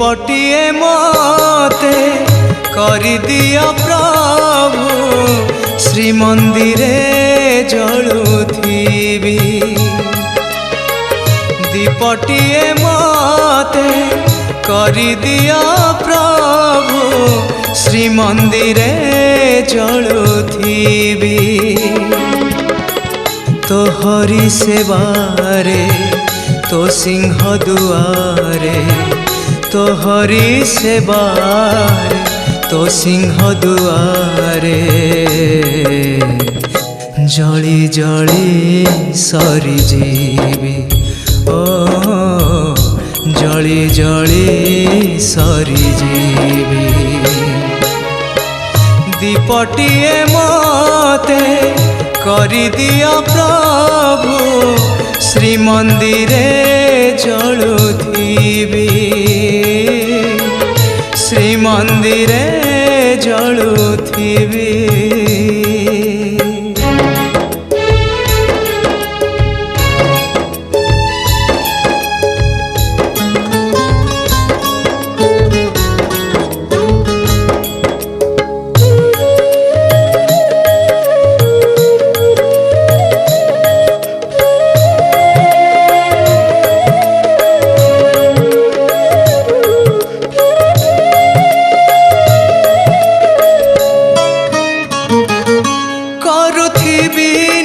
दीपटिए मते करि दिया प्रभु श्रीमंदिरे जलुथिबी। दीपटिए मते करि दिया प्रभु श्रीमंदिरे जलुथिबी। तोहरी सेवारे तो सिंह दुआरे, तोहरी सेवारे तो सिंह दुआरे जली जली सरी जीवी। ओ जली जली सरी जीवी। दीपटिए मते करि दिया प्रभु श्रीमंदिरे जलुथिबी। श्रीमंदिरे जलुथिबी।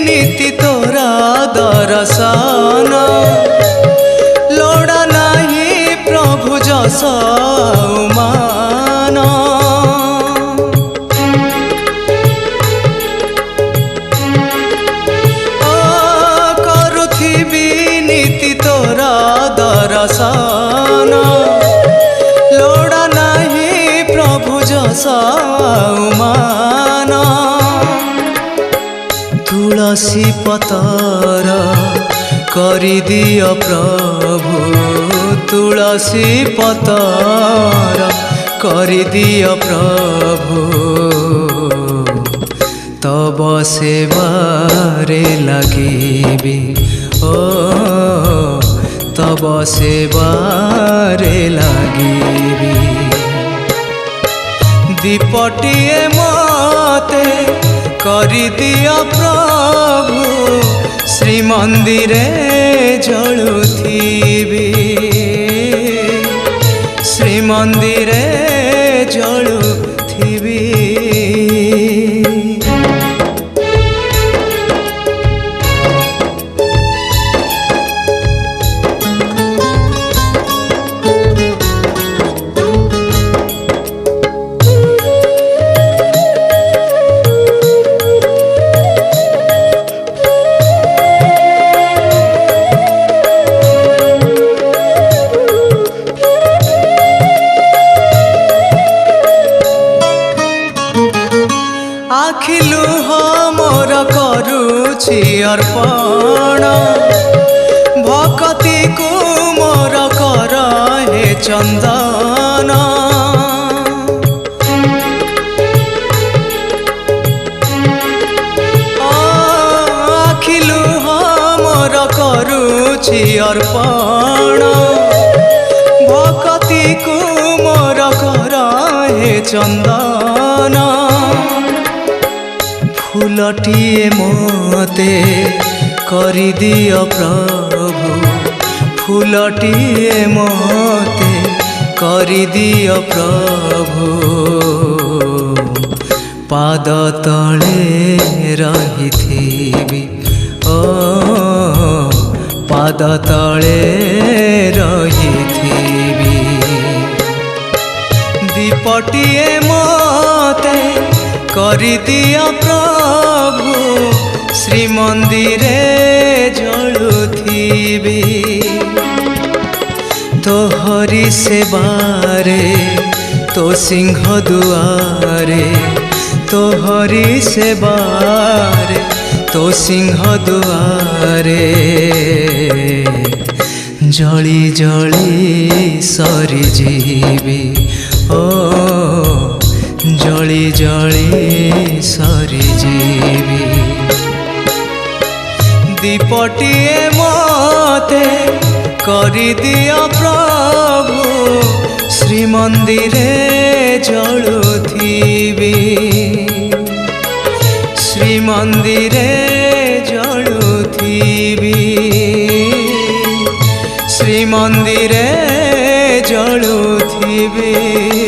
नीति तोरा दर्शन लोड़ा नहीं प्रभु जस मान। करुथिबी नीति तोरा दर्शन लोड़ा नहीं प्रभु जस मान। तुलसी पतर करि दिया प्रभु, तुलसी पतर करि दिया प्रभु तब सेवारे लगिबी। ओ तब सेवारे लगिबी। दीपटिए मते करि दिया प्रभु श्रीमंदिरे जलुथिबी। श्रीमंदिरे जलुथिबी। आखिलु मोर करुछि अर्पण भक्ति को मोर कर हे चंदन। आखिलु मोर करुछि अर्पण भक्ति को मोर कर हे चंदन। फूलटिए मते करि दिया प्रभु, फूलटिए मते करि दिया प्रभु पाद तले रहिथिबी। ओ पाद तले रहिथिबी। दीपटिए मते करि दिया प्रभु श्रीमंदिरे जलुथिबी। तोहरी सेवारे तो सिंह दुआरे, तोहरी सेवारे तो सिंह दुआरे जली जली सरी जीवी। ओ जली जली सरी जीवी। दीपटिए मते करि दिया प्रभु ଶ୍ରୀମନ୍ଦିରେ ଜଳୁଥିବି ଶ୍ରୀମନ୍ଦିରେ ଜଳୁଥିବି ଶ୍ରୀମନ୍ଦିରେ ଜଳୁଥିବି।